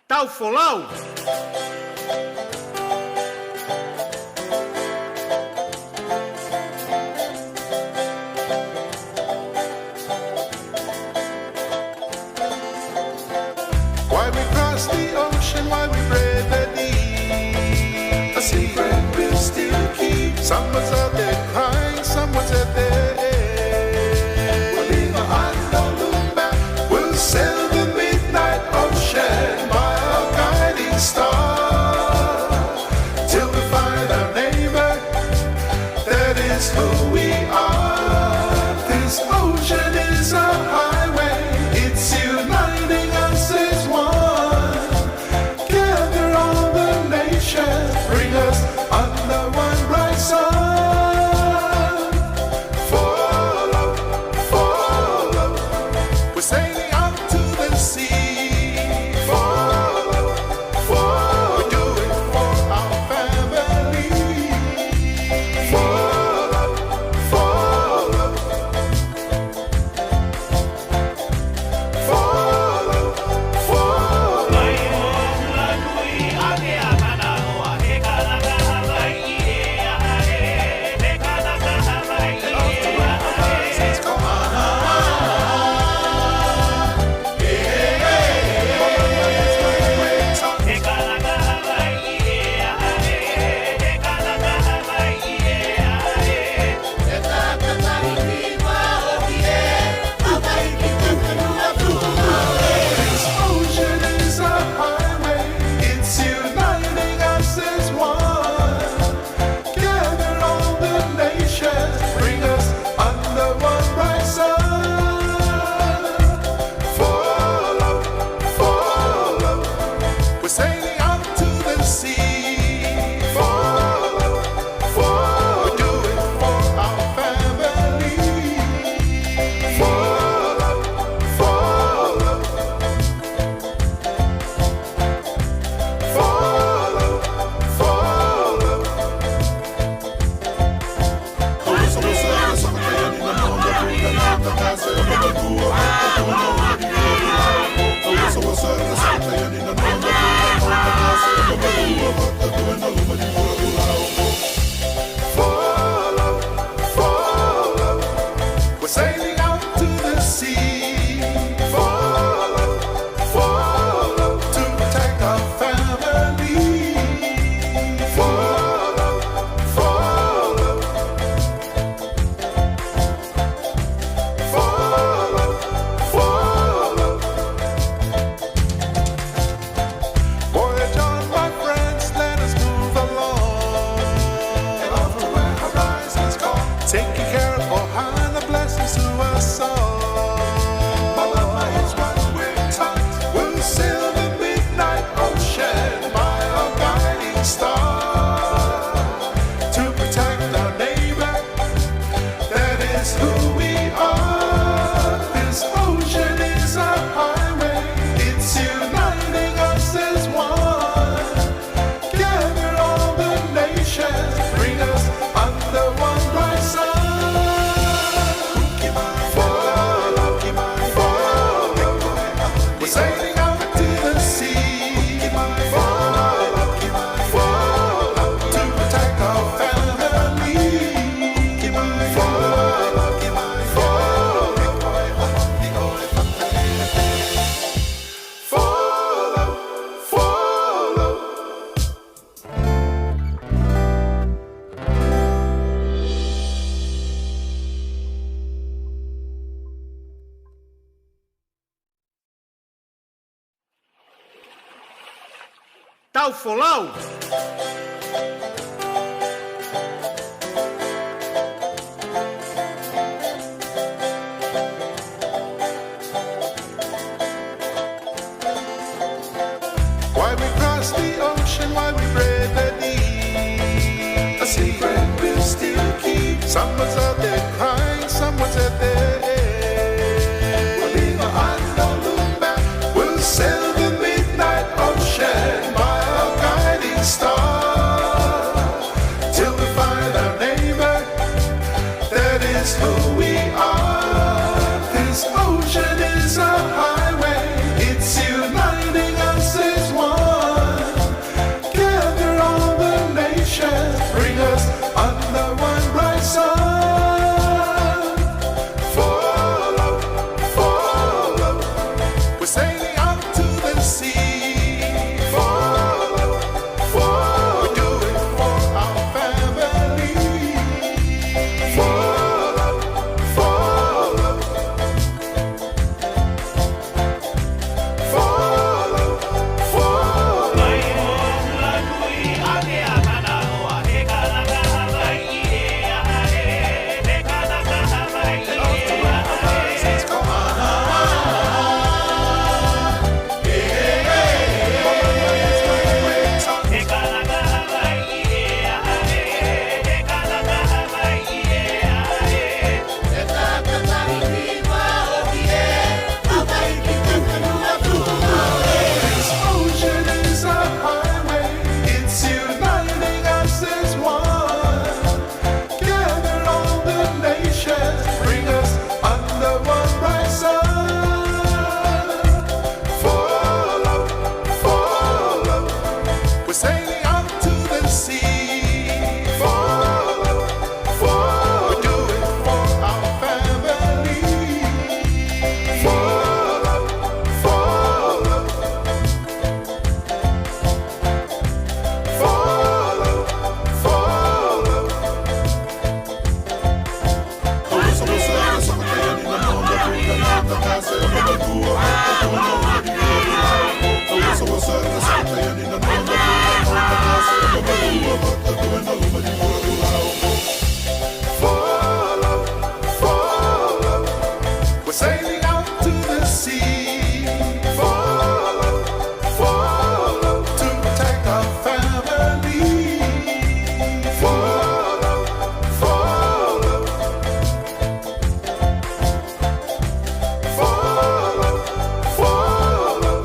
Tau Folau. Why we cross the ocean, why we brave the deep. A secret we'll still keep. Someone's out there crying, someone's out there. We'll leave behind, don't look back. We'll sail the midnight ocean by our guiding star, till we find our neighbor. That is who we are. This ocean is a highway. It's uniting us as one. Gather all the nations, bring us under one bright sun. Follow, follow, we're sailing out to the sea. Follow, follow, we do it for our family. Follow, follow, follow, follow. Ocean is a highway, it's uniting us as one. Gather all the nations, bring us under one bright sun. Follow, follow, we're sailing out to the sea. Follow, follow, we do it for our family. Follow, follow, follow, follow. Follow, follow, we're sailing out to the sea. Follow, follow, to protect our family. Follow, follow, follow, follow. Voyage on, my friends, let us move along. And off to where horizons call, taking care of all the blessings to us all. Malama is what we're taught. We'll sail the midnight ocean by our guiding star, to protect our neighbor. That is who we are. This ocean is a highway. It's uniting us as one. Gather all the nations, bring us under one bright sun. Follow, follow, we're sailing out to the sea. Follow, follow, to protect our family. Follow, follow, follow. Tau Folau. Why we cross the ocean, why we brave the deep. A secret we'll still keep. Someone's out there crying, someone's out there. We'll leave behind, don't look back. We'll sail the midnight ocean by our guiding star, till we find our neighbor. That is who we are. This ocean is a highway. It's uniting us as one. Follow, follow. We're sailing out to the sea. Follow, follow to protect our family. Follow, follow. Follow, follow.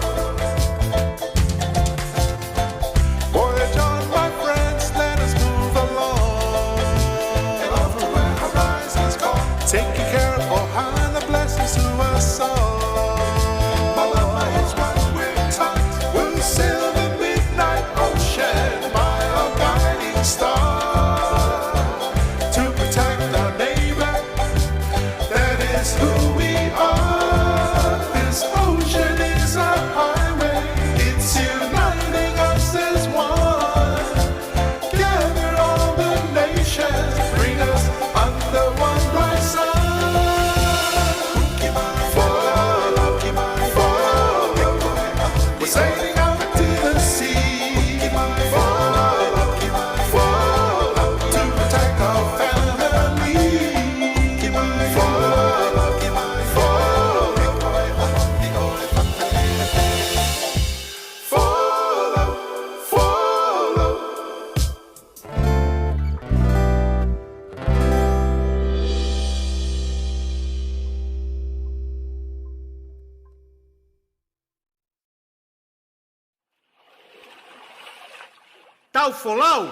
Voyage on, my friends, let us move along. And over where horizons call, taking care of all high the blessings to us all. My love, my is what we're taught. We'll sail the midnight ocean by a guiding star to protect our neighbor. That is who we are. This ocean is a highway. It's uniting us as one. Gather all the nations, bring us under one bright sun. Follow, follow. We're sailing out to the sea. Follow, follow to protect our family. Follow, follow. Follow, follow. Tal Folau!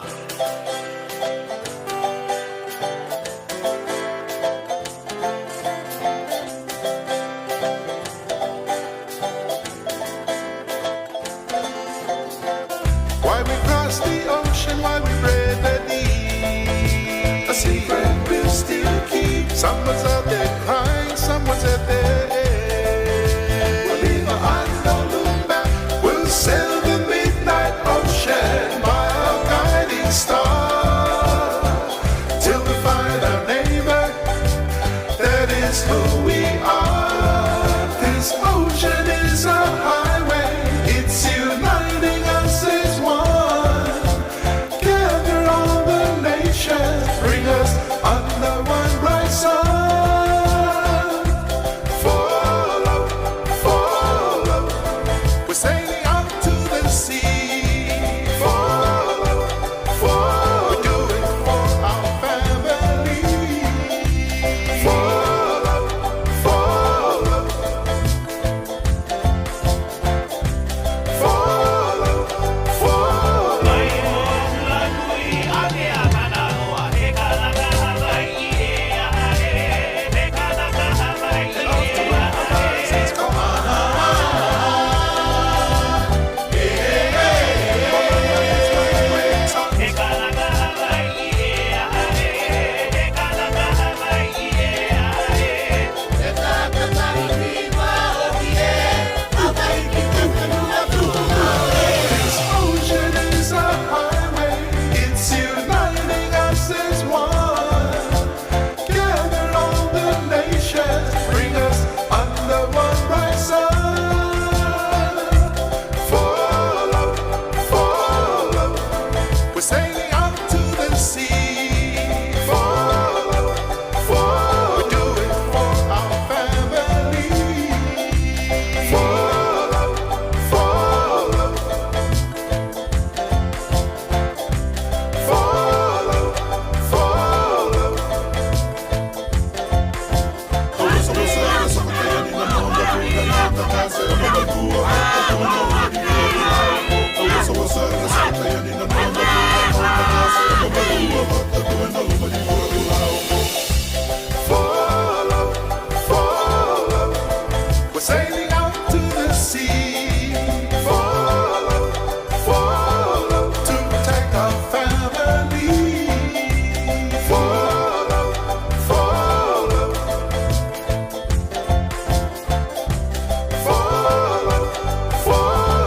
Why we cross the ocean, why we brave the deep. A secret we'll still keep. Someone's out there crying, someone's out there. We'll leave behind, don't look back. We'll sail the midnight ocean by a guiding star till we find our neighbor. That is who we are. This ocean is a highway. It's uniting us as one. Gather all the nations, bring us under one bright sun. Follow, follow. We're sailing out to the sea. Follow, follow. We do it for our family. Follow, follow. Follow, follow. Horizons come This ocean is a highway. It's uniting us as one. Gather all the nations, bring us under one bright sun. Follow, follow. We're sailing out to the sea. Follow, follow. We do it for our family. Follow, follow. Follow, follow. Follow, follow. We're sailing out to the sea. Follow, follow to protect our family. Follow, follow. Follow, follow.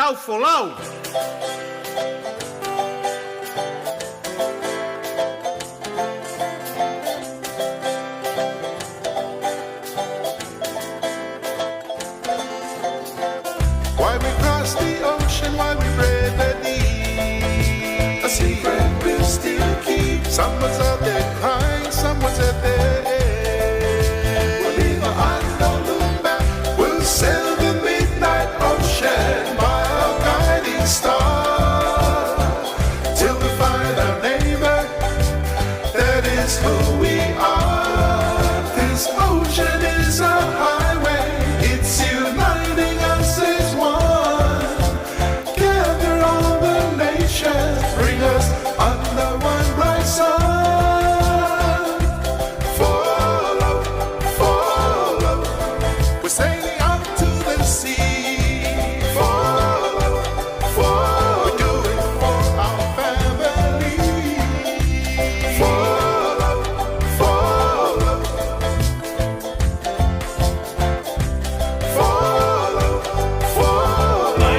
เต้าโฟเล่าWhy we cross the ocean, why we brave the deep. A secret we'll still keep. Someone's out there crying, someone's out there. We'll leave our eyes, don't look back. We'll sail the midnight ocean by our guiding star. Till we find our neighbor, that is who we are. This ocean is our highway, it's uniting us as one. Gather all the nations, bring us under one bright sun. Follow, follow, we're sailing out to the sea. Follow, follow, we do it for our family. Follow, follow, follow, follow.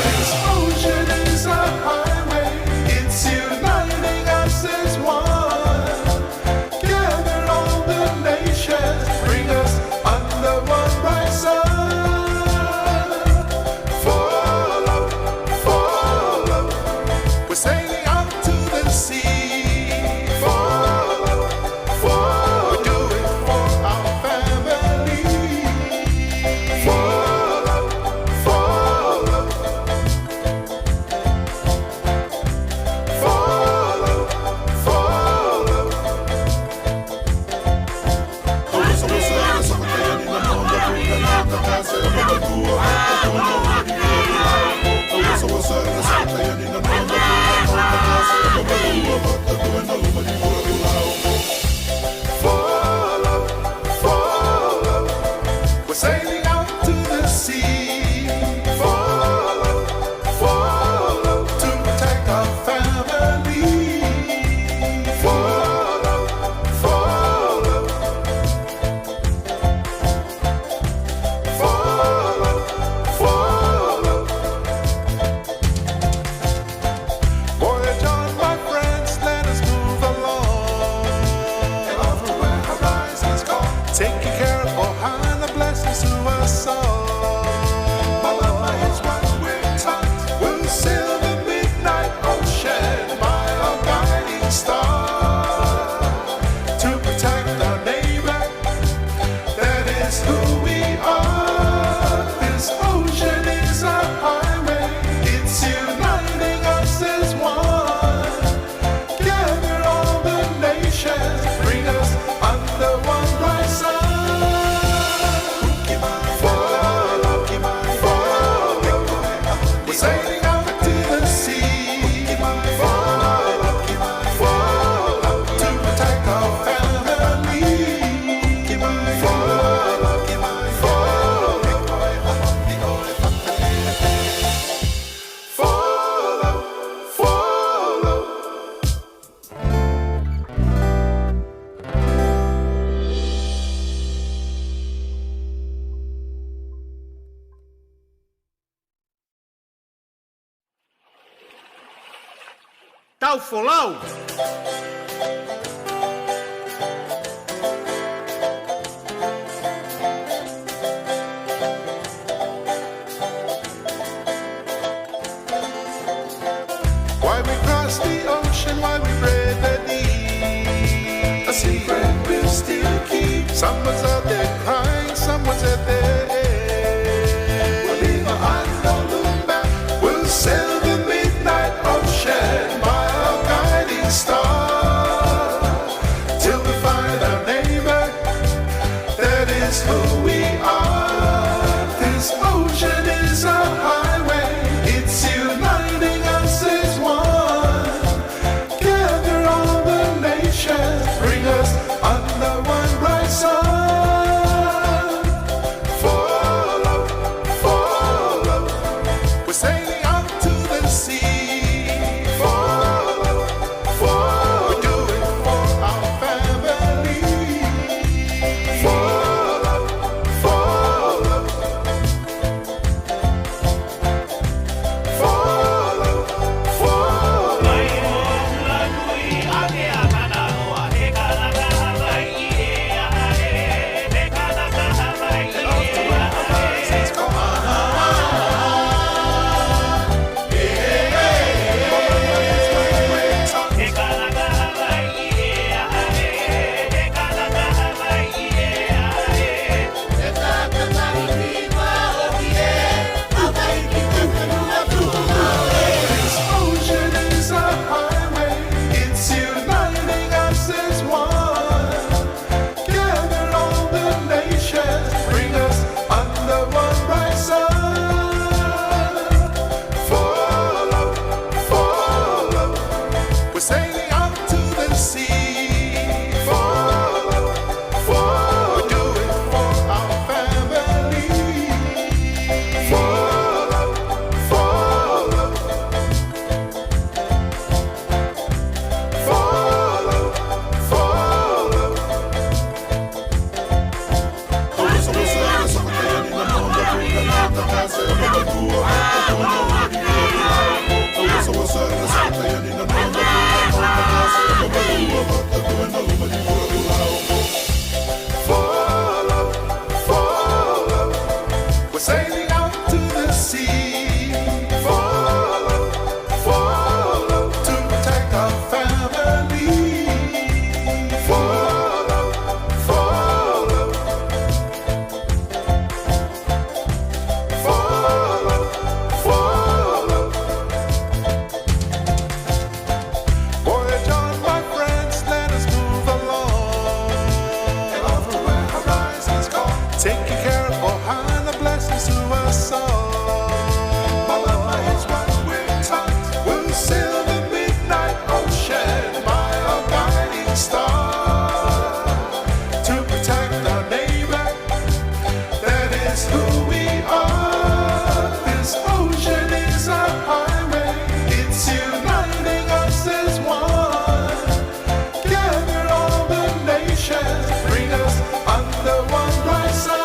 This ocean is a highway, it's uniting us as one. Gather all the nations, bring us under one bright sun. Follow, follow, we're sailing out to the sea. Follow, follow, we do it for our family. Follow, follow, follow, follow. Follow, follow, we're sailing out to the sea. Follow, follow, to protect our family. Follow, follow, follow, follow. Voyage on, my friends, let us move along. And off to where horizons go, taking care of behind the blessings to us all. My love is what we're taught. We'll sail the midnight ocean by our guiding star. To protect our neighbor, that is who we are. This ocean is our highway, it's uniting us as one. Gather all the nations, bring us under one bright sun. Follow, follow, we're sailing out to the sea. Follow, follow, to protect our family. Follow, follow, follow. Tau Folau. Why we cross the ocean, why we brave the deep. A secret we'll still keep. Someone's out there crying, someone's out there. We'll leave our eyes, don't look back. We'll sail the midnight ocean by our guiding star. Follow, follow. We're sailing out to the sea. Follow, follow to protect our family. Follow, follow. Follow, follow. Voyage on, my friends, let us move along. And off to where horizons call. Taking care of all high the blessings to us all. My love is what we're taught. We'll sail the midnight ocean by a guiding star. To protect our neighbor, that is who we are. This ocean is a highway, it's uniting us as one. Gather all the nations, bring us under one bright sun.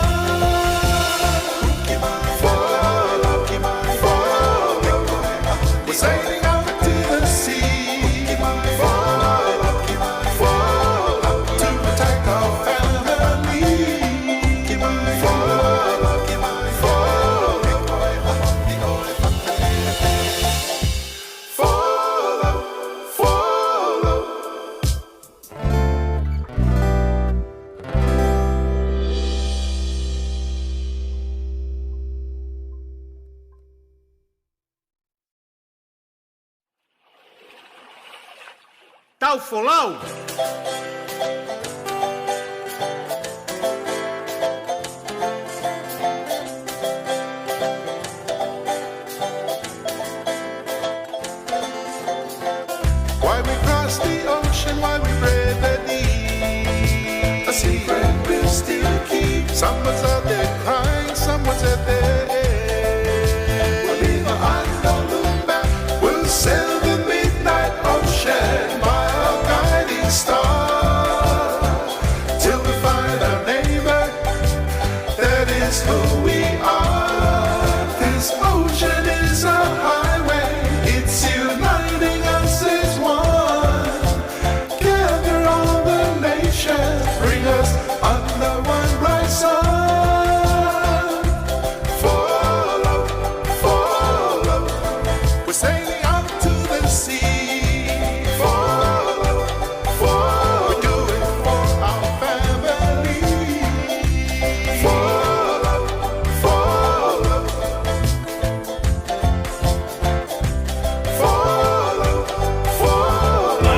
Follow, follow. We're sailing out to the sea. Follow, follow to protect our family. Follow, follow. Follow, follow. Tá o folau? Why we cross the ocean, why we brave the deep. A secret we'll still keep. Someone's out there crying, someone's out there. We'll leave behind no look back. We'll sail the midnight ocean by a guiding star. Till we find our neighbor, that is who we are. This ocean is a highway, it's uniting us as one. Gather all the nations, bring us under one bright sun. Follow, follow. We're sailing out to the sea. Follow, follow. We do it for our family. Follow, follow. Follow, follow.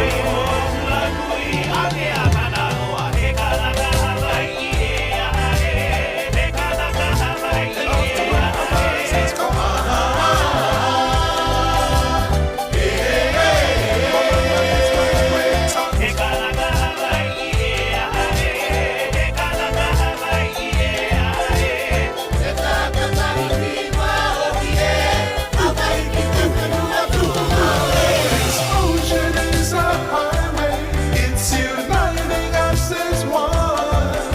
This ocean is a highway, it's uniting us as one.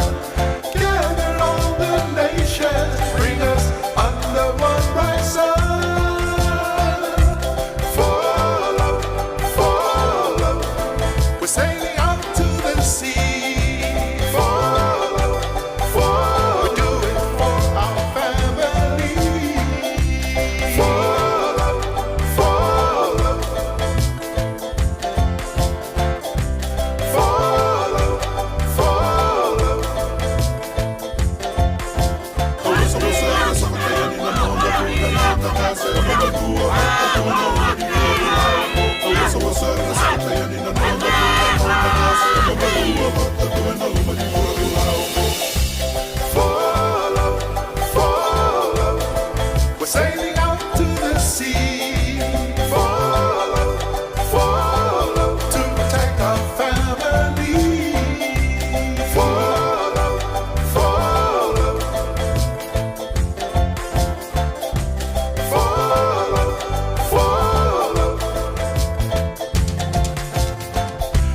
Gather all the nations, bring us under one bright sun. Follow, follow. We're sailing out to the sea. Follow, follow. We do it for our family. Follow, follow. Follow, follow. Follow, follow. We're sailing